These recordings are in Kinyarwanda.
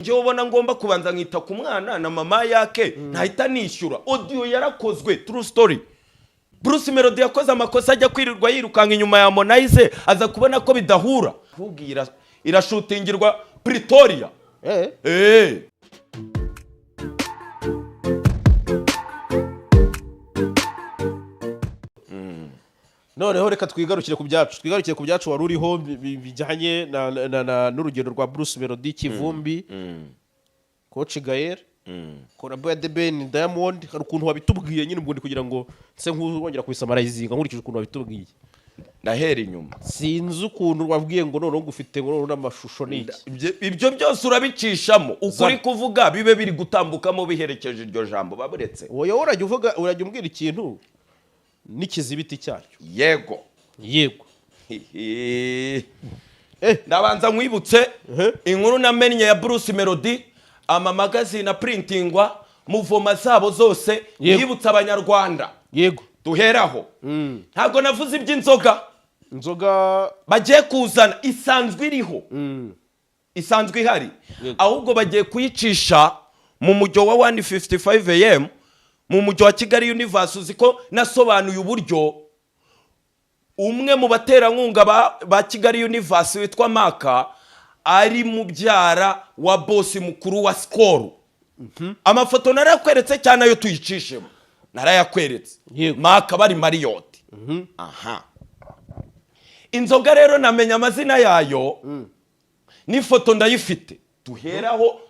njye ubona ngomba kubanza nkita ku mwana na mama yake ntahita nishyura. Audio yarakozwe, true story. Bruce Melody yakoze amakosa ajya kwirirwa yirukanga inyuma ya Harmonize aza kubona ko bidahura. Vugira irashutingirwa Pretoria. Noneho reka twigarukire ku byacu wari uriho bijyanye n'urugendo rwa Bruce Melody Kivumbi, Coach Gael, Korabo ya The Ben, Diamond. Hari ukuntu wabitubwiye nyine ubwo ndi kugira ngo nse nk'wongera kubisamarizinga nkurikije ukuntu wabitubwiye. Ndahera inyuma. Sinzi ukuntu wabwiye ngo noneho ngufite ngo n'amashusho n'iki. Ibyo byose urabicishamo ukuri kuvuga bibe biri gutambukamo biherekeje iryo jambo baburetse. Wowe urajya umbwira ikintu n'ikizibiti cyacyo. Yego. Ndabanza nkwibutse inkuru namenye ya Bruce Melody, ama magazine printingwa muvoma zabo zose yibutsa abanyarwanda. Yego. Duheraho. Ntago navuze iby'inzoga. Inzoga bagiye kuzana isanzwe iriho. Isanzwe ihari. Ahubwo bagiye kuyicisha mu mujyo wa 155 AM mu mujyo wa Kigali Universe. Uziko nasobanuye uburyo umwe mu baterankunga ba Kigali Universe witwa Maka ari mubyara wa boss mukuru wa Skol. Amafoto narakweretse cyane ayo tuyicishemo. Narayakweretse. Maka bari Marriott. Inzoga rero namenya amazina yayo. N'ifoto ndayifite.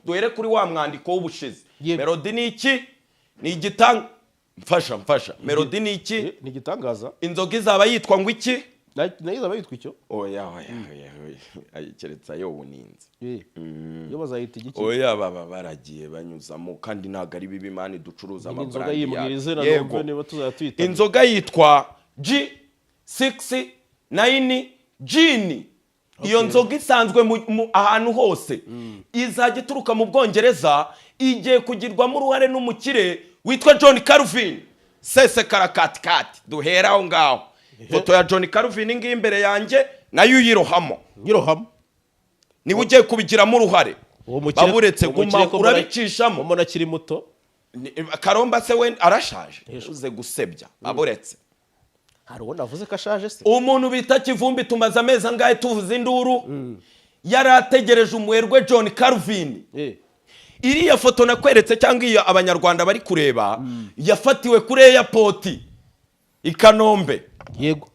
Duhere kuri wa mwandiko w'ubushize. Melody ni iki? Ni igitanga mfasha. Melody ni iki? Ni gitangaza. Inzoga izaba yitwa ngo iki? Nayo izaba yitwa icyo? Oya. Ayikeretsa yo uninze. Yo bazayita igiki? Oya baba baragiye banyuzamo kandi ntago ari bibi mani ducuruza amafaranga. Inzoga yimwirize na numve niba tuzayatwita. Inzoga yitwa G69 Gin. Iyo nzoga isanzwe ahantu hose. Izajya ituruka mu Bwongereza, igiye kugirwamo uruhare n'umukire witwa John Calvin. Sese karakatikati. Duhera aho ngaho. Foto ya John Calvin ngiye imbere yanjye nayo uyirohamo. Niwe ugiye kubigiramo uruhare. Baburetse guma urabicishamo. Umuntu akiri muto. Karomba se we arashaje. Uze gusebya. Baburetse. Hari uwo navuze ko ashaje se. Umuntu bita Kivumbi tumaze amezi angahe tuvuze induru. Yarategereje umuherwe John Calvin. Iriya foto nakweretse cyangwa iyo abanyarwanda bari kureba yafatiwe kuri airport i Kanombe. Yego.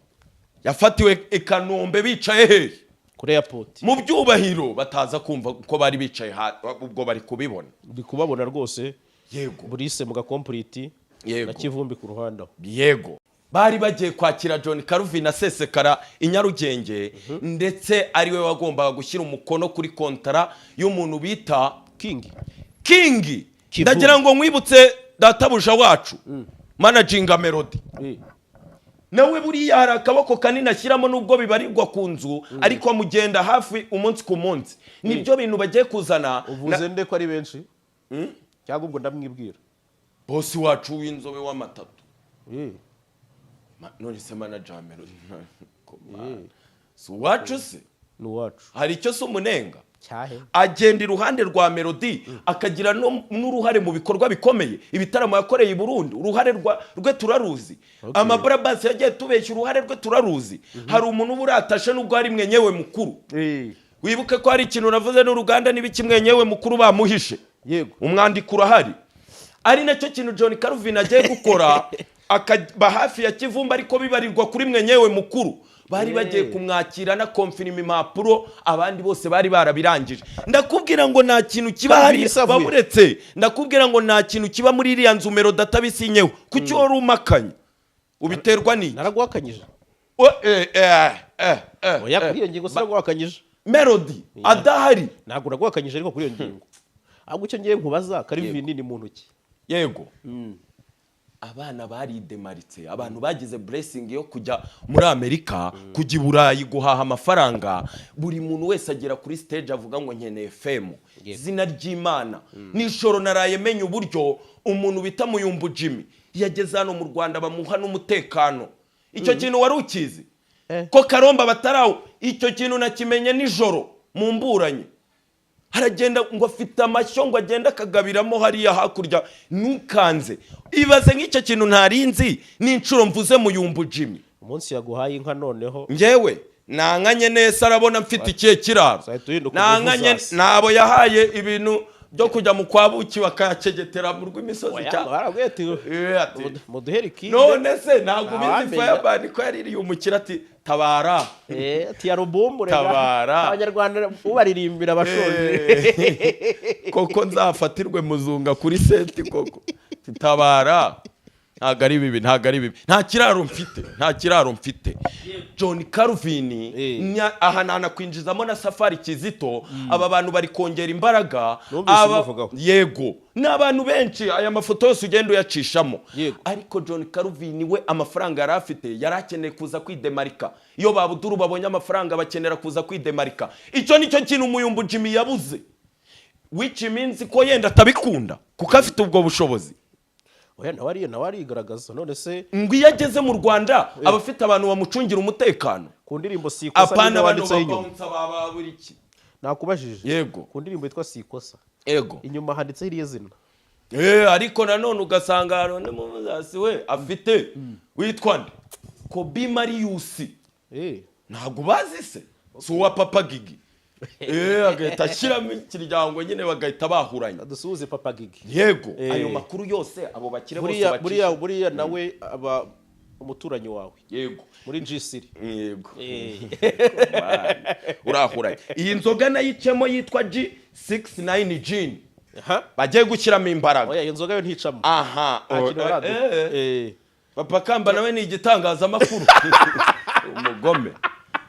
Yafatiwe i Kanombe bicaye hehe kuri airport. Mu byubahiro bataza kumva ko bari bicaye ubwo bari kubibona. Ndi kubabona rwose. Yego. Burise mu gakomplete na Kivumbi ku ruhande. Yego. Bari bagiye kwakira John Calvin na Sesekara i Nyarugenge, ndetse ari we wagombaga gushyira umukono kuri kontara y'umuntu bita King. Ndagira ngo nkwibutse databuja wacu managing Melody. Nawe buriya hari akaboko kanini ashyiramo nubwo bibarirwa ku nzu, ariko amugenda hafi umunsi ku munsi. Nibyo bintu bagiye kuzana. Uvuze nde ko ari benshi? Cyangwa ubwo ndamwibwira. Boss wacu w'inzobe w'amatatu. None se manager Melody. So wacu se? Nuwacu. Hari icyo se umunenga? Cyahe. Agenda iruhande rwa Melody akagira n'uruhare mu bikorwa bikomeye. Ibitaramo yakoreye i Burundi, uruhare rwe turaruzi. Amabrabas yagiye tubeshya uruhare rwe turaruzi. Hari umuntu buratashe nubwo ari mwenyewe mukuru. Wibuke ko hari ikintu navuze n'uruganda nibiki mwenyewe mukuru bamuhishe. Yego. Umwandiko urahari. Ari nacyo kintu John Calvin agiye gukora akaba hafi ya Kivumbi ariko bibarirwa kuri mwenyewe mukuru. Bari bagiye kumwakira na confirm impapuro, abandi bose bari barabirangije. Ndakubwira ngo nta kintu kiba hari baburetse. Ndakubwira ngo nta kintu kiba muri iriya nzu Melody atabisinyeho. Kuki wari umakanye? Ubiterwa ni naragwakanyije. Oya kuri iyo ngingo saragwakanyije. Melody adahari. Ntabwo nagwakanyije ariko kuri iyo ngingo. Ahubwo icyo ngiye nkubaza Calvin ni muntu ki? Yego. Abana bari demaritse, abantu bagize blessing yo kujya muri Amerika, kujya Burayi guhaha amafaranga. Buri muntu wese agera kuri stage avuga ngo nkeneye FM. Zina ry'Imana. Nishoro naraye menye uburyo umuntu bita Muyumbu Jimmy yageze hano mu Rwanda bamuha n'umutekano. Icyo kintu wari ukizi? Ko Karomba batarawo icyo kintu nakimenye nijoro mu mburanye. haragenda ngo afite amashyo ngo agenda akagabiramo hariya hakurya nukanze ibaze nk'icyo kintu ntarinzi n'inshuro mvuze Muyumbu Jimmy umunsi yaguhaye inka noneho njyewe nankanye neza arabona mfite ikihe kiraro nankanye nabo yahaye ibintu byo kujya mu kwabuki bakayacegetera mu rw'imisozi none se ntabwo ubizi Fireman ko yaririye umukira ati tabara ati yarubumbu tabara abanyarwanda ubaririmbira abashonje koko nzafatirwe muzunga kuri senti koko tabara ntago ari bibi nta kiraro mfite John Calvin aha nanakwinjizamo na Safari Kizito aba bantu bari kongera imbaraga yego n'abantu benshi aya mafoto yose ugenda uyacishamo ariko John Calvin we amafaranga yari afite yarakeneye kuza kwidemarika iyo babuduru babonye amafaranga bakenera kuza kwidemarika icyo nicyo kintu Muyumbu Jimmy yabuze which means ko yenda atabikunda kuko afite ubwo bushobozi oya nawe arigaragaza none se ngo iyo ageze mu Rwanda abafite abantu bamucungira umutekano ku ndirimbo Sikosa apana wanditseho inyuma nakubajije yego ku ndirimbo yitwa Sikosa yego inyuma handitseho iriya zina ariko nanone ugasanga none muzasi we afite witwa nde Kobi Marius ntabwo bazi se si uwa Papa Gigi agahita ashyiramo ikiryango nyine bagahita bahuranya dusuhuze Papa Gigi yego ayo makuru yose abo bakire bose buriya nawe aba umuturanyi wawe yego muri G3 yego urahuranye iyi nzoga nayicemo yitwa G69 Gin bagiye gushyiramo imbaraga oya iyo nzoga yo nticamo Papa Kamba nawe ni igitangazamakuru umugome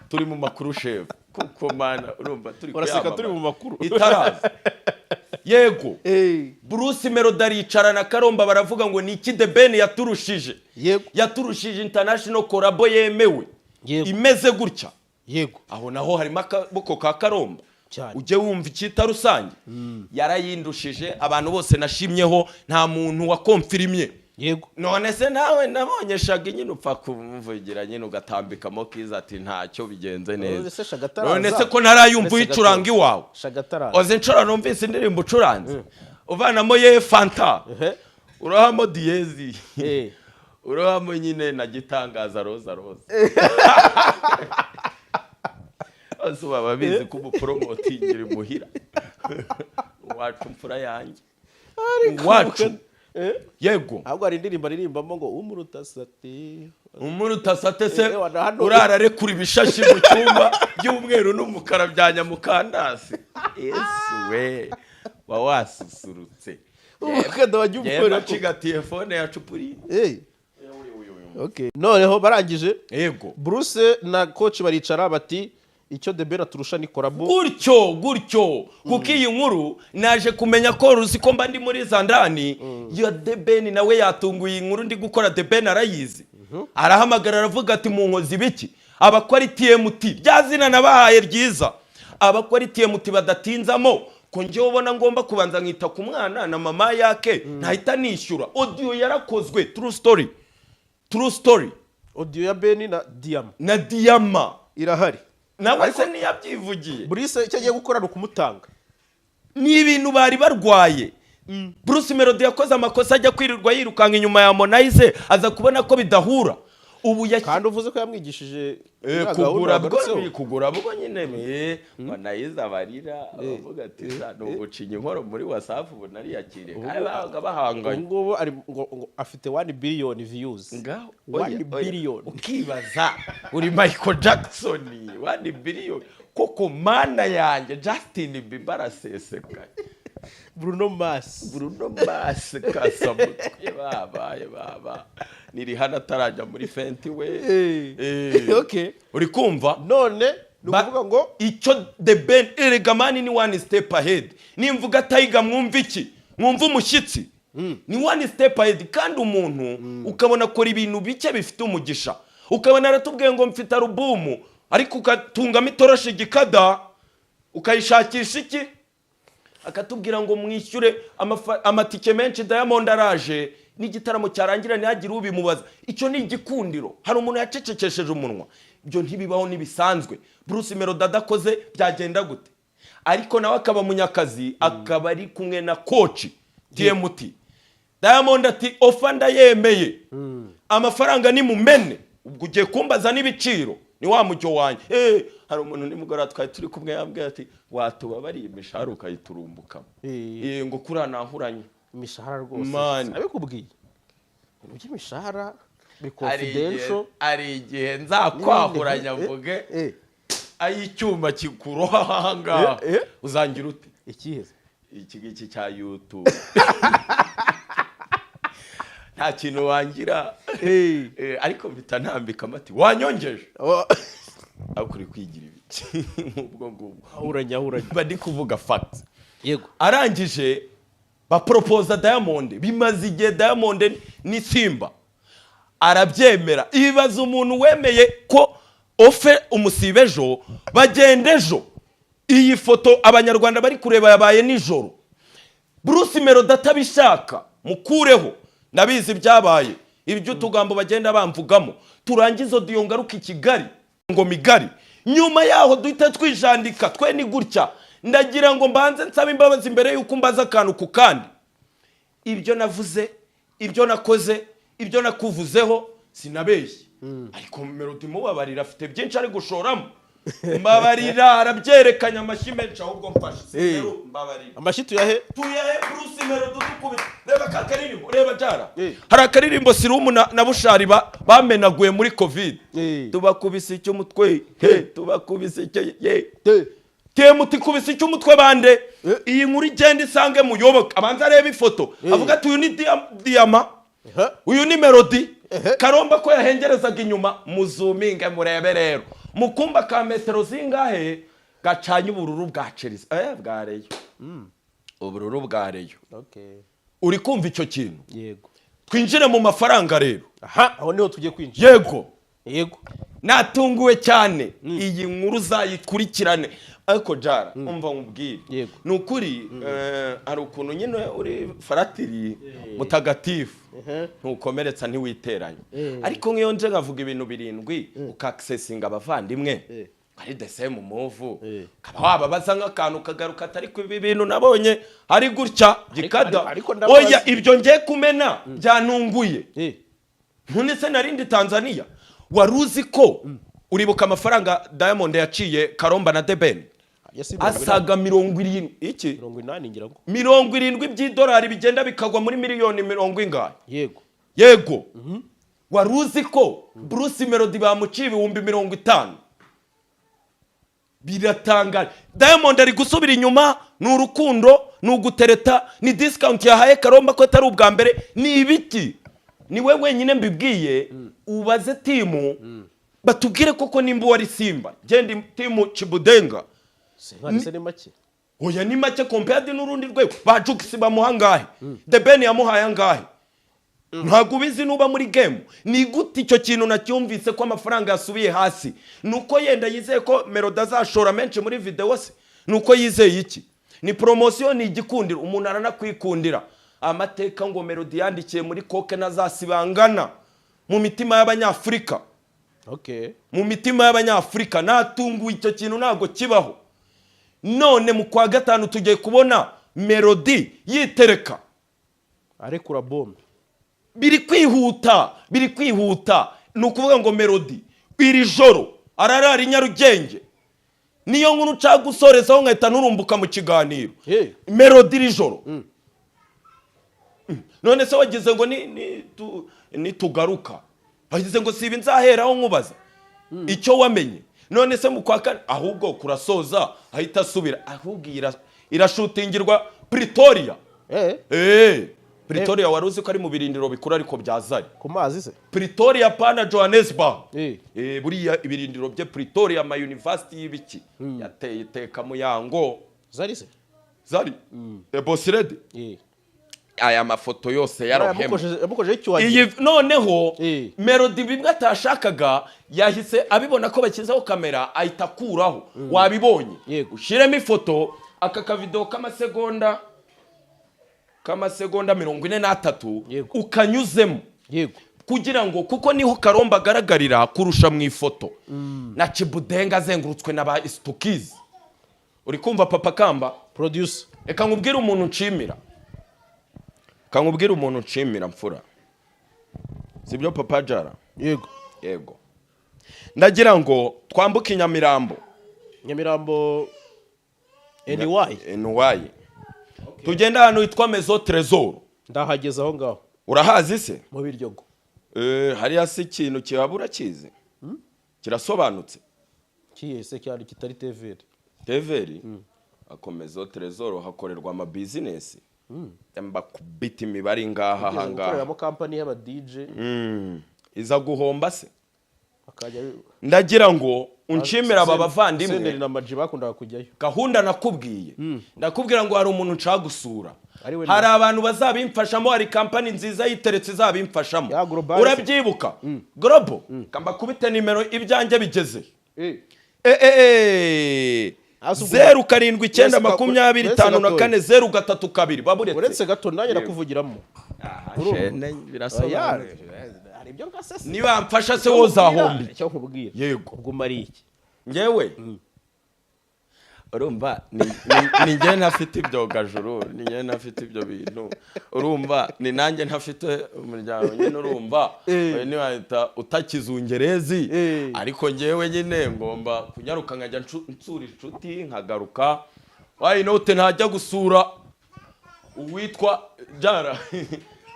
turi mu makuru shefu kuko mana urumva turi uraseka turi mu makuru itaraza yego Bruce Melody aricarana Karomba baravuga ngo ni iki The Ben yaturushije yaturushije international collabo yemewe imeze gutya yego aho naho harimo akaboko ka Karomba ujye wumva icyita rusange yarayindushije abantu bose nashimyeho nta muntu wakomfirimye yego none se nawe nabonyeshaga nyine upfa kumvugira nyine ugatambikamo kiza ati ntacyo bigenze neza none se ko narayumva uyicuranga iwawe oze nshora numvise indirimbo ucuranze uvanamo ye Fanta urahamo diyezi urahamo nyine na gitangaza roza ose baba bizi ko umupromotingira imuhira wacu mfura yanjye wacu yego ahubwo hari indirimbo aririmbamo ngo umurutasate se urarare kuri bishashi mu cyumba by'umweru n'umukara bya nyamukandasi Yesu we wasusurutse ukada wajyumvira ko telefone yacu puri okay noneho barangije yego Bruce na coach baricara bati icyo The Ben aturusha ni collabo gutyo kuko iyi nkuru naje kumenya ko ruzi ko mba ndi muri Zandani ya The Ben nawe yatunguye inkuru ndi gukora The Ben arayizi arahamagara aravuga ati mu nkozi biki abakora TMT byazina nabahaye ryiza abakora TMT badatinzamo ko njye ubona ngomba kubanza nkita ku mwana na mama yake ntahita nishyura audio yarakozwe true story audio ya Ben na Diama irahari nawe se ntiyabyivugiye Bruce icyo agiye gukora no kumutanga ni ibintu bari barwaye Bruce Melody yakoze amakosa ajya kwirirwa yirukanka inyuma ya Harmonize aza kubona ko bidahura ubu kandi uvuze ko yamwigishije kugura bwo nyine Harmonize abarira avuga ati n'ubucinye inkoro muri WhatsApp ubu nari yakire kandi bahanganye ngo ari ngo afite 1 billion views 1 billion ukibaza uri Michael Jackson 1 billion koko mana yanjye Justin Bieber aseseka Bruno Mars kasamutwe baba niri hana tarajya muri fenti we okay uri kumva none nukuvuga ngo icyo The Ben Eregamani ni one step ahead nimvuga Tiger mwumva iki mwumva umushyitsi ni one step ahead kandi umuntu ukabona kora ibintu bike bifite umugisha ukabona aratubwiye ngo mfite alubumu ariko ukatungamo itoroshi gikada ukayishakisha iki akatubwira ngo mwishyure amatike menshi Diamond araje n'igitaramo cyarangira ntihagire ubimubaza icyo ni igikundiro hari umuntu yacecekesheje umunwa ibyo ntibibaho nibisanzwe Bruce Melody adakoze byagenda gute ariko nawe akaba munyakazi akaba ari kumwe na coach TMT. Diamond ati ofa ndayemeye amafaranga ni mumene ubwo ugiye kumbaza n'ibiciro ni wa mujyo wanjye hari umuntu nimugora twari turi kumwe yambwiye ati watubabariye imishahara ukayiturumbukamo ngo kuranahuranye imishahara rwose abikubwiye ibintu by'imishahara bi confidential ari igihe nzakwahuranya mvuge ay'icyuma kikuroha hanga uzangira ute ikiheze iki giki cya YouTube nta kintu wangira ariko mpita ntambika amati wanyongeje akuri kwigira ibiki ubwo ngubwo ahuranya badi kuvuga facts yego arangije bapropose Diamond bimaze igihe Diamond ni Simba arabyemera ibibaza umuntu wemeye ko ofe umusibejo bagendejo iyi foto abanyarwanda bari kureba yabaye nijoro Bruce Melody atabishaka mukureho nabizi byabaye ibyo tugambo bagenda bamvugamo turangizo diyongaruka Kigali ngo migari nyuma yaho duhita twijandika twe ni gutya ndagira ngo mbanze nsaba imbabazi imbere yuko mbaza akantu ku kandi ibyo navuze ibyo nakoze ibyo nakuvuzeho sinabeshye ariko Melody mubabarira afite byinshi ari gushoramo mbabarira arabyerekanya amashyi menshi ahubwo mfashe mbabarira amashyi tuyahe Bruce Melody dukubita reba kakaririmbo reba jara hari akaririmbo Sirumu na Bushari bamenaguye muri covid tubakubise icyo mutwe tubakubise icyo TMT kubise icyo mutwe bande iyi nkuru igenda isange muyoboka abanza areba ifoto avuga ati uyu ni Diama uyu ni Melody Karomba ko yahengerezaga inyuma muzuminge murebe rero mukumba ka metero zingahe gacanye ubururu bwa Chelsea bwareyo ubururu bwareyo uri kumva icyo kintu yego twinjire mu mafaranga rero aho niho tujye kwinjira yego natunguwe cyane iyi nkuru zayikurikirane ariko jara umva nkubwire nukuri ari ukuntu nyine uri faratiri mutagatifu ntukomeretsa ntiwiteranye ariko ngiyo nje ngavuga ibintu birindwi ukaccessinga abavandimwe ari the same move kaba wababaza nk'akantu kagaruka atari ku ibintu nabonye ari gutya gikada oya ibyo ngiye kumena byanunguye none se narindi Tanzania waruzi ko uribuka amafaranga Diamond yaciye Karomba na Deben asaga 70 iki 80 ngira ngo 70 by'idolari bigenda bikagwa muri miliyoni 70 yego waruzi ko Bruce Melody bamuciye 50 biratangara Diamond ari gusubira inyuma n'urukundo n'ugutereta ni discount yahaye Karomba ko atari ubwa mbere ni ibiki ni wewe wenyine mbibwiye ubaze timu batubwire koko nimba wari Simba genda timu Chibudenga se ni make oya ni make compared n'urundi rwego ba Jukisi bamuhangahe The Ben yamuhaye angahe ntago bizi nuba muri game ni gute icyo kintu nacyumvise ko amafaranga yasubiye hasi nuko yenda yizeye ko Melody azashora menshi muri video se nuko yizeye iki ni promotion ni igikundiro umuntu aranakwikundira amateka ngo Melody yandikiye muri koke nazasibangana mu mitima y'abanyafrika mu mitima y'abanyafrika natunguye icyo kintu nago kibaho none mu kwa gatanu tugiye kubona Melody yitereka arekura bombe biri kwihuta nukuvuga ngo Melody iri joro ararara Nyarugenge niyo nkuru cagusorezaho nkahita nurumbuka mu kiganiro Melody iri joro none se wagize ngo ni tugaruka wagize ngo sibi nzaheraho nkubaza icyo wamenye none se mu kwa kane ahubwo kurasoza ahita asubira ahubwo irashutingirwa Pretoria Pretoria waruzi ko ari mu birindiro bikura ariko byazari ku mazi se Pretoria pana Johannesburg buriya ibirindiro bye Pretoria ma university y'ibiki yateye iteka mu yango zari Bosirede aya mafoto yose yarohema iyi noneho Melody bimwe atashakaga yahise abibona ko bakizaho kamera ahita kuraho wabibonye ushiremo ifoto aka kavideo k'amasegonda 43 ukanyuzemo kugira ngo kuko niho Karomba agaragarira kurusha mu ifoto na Chibudenga azengurutswe n'aba Stukizi uri kumva papa kamba producer reka nkubwire umuntu nshimira mfura sibyo papa jara yego ndagira ngo twambuke Nyamirambo NY tugenda ahantu hitwa Maison Trésor ndahageze aho ngaho urahazi se mu Biryogo hariya si ikintu kihabura kize kirasobanutse kiyese cyari kitari TVR akomeza Trésor hakorerwa ama business yamba kubita imibare ngaha hanga gukoreramo company y'aba DJ iza guhomba se ndagira ngo unshimira aba bavandimwe Senderi na Maji bakundaga kujyayo gahunda nakubwiye ndakubwira ngo hari umuntu nshaka gusura hari abantu bazabimfashamo hari company nziza yiteretse izabimfashamo urabyibuka Global kamba kubite nimero ibyanjye bigeze 079254 baburetse uretse gato nanjye nakuvugiramo ibyo ngasese niba mfasha se wozahombi cyo nkubwira yego ubwo mari iki ngewe urumva ni nge ntafite ibyo gajuru ni nge ntafite ibyo bintu urumva ni nanjye ntafite umuryango nyine urumva ni wahita utakizungerezi ariko ngewe nyine ngomba kunyaruka nkajya nsura inshuti nkagaruka why not ntajya gusura uwitwa jara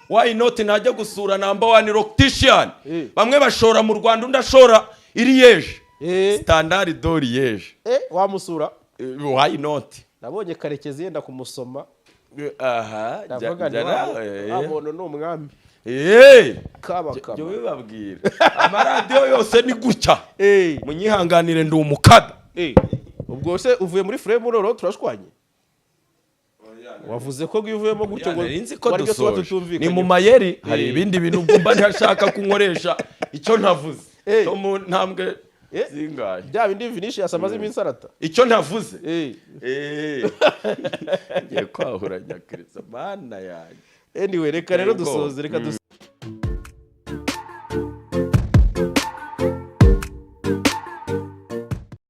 why not ntajya gusura number 1 Rocktician bamwe bashora mu Rwanda undashora Liège Standard de Liège wamusura why not nabonye Karekezi yenda kumusoma aha abone no umwami kaba byo bibabwira amaradiyo yose ni gutya munyihanganire ndi umukada ubwo se uvuye muri frame roro turashwanye wavuze ko gwivuyemo gutyo ngo wari byo tuba tutumvikanye ni mu mayeri hari ibindi bintu mba ntashaka kunkoresha icyo ntavuze cyo mu ntambwe zingaye bya bindi Vinicius amaze iminsi arata icyo ntavuze ngiye kwahuranya Kristo mana yanjye anyway reka rero dusoze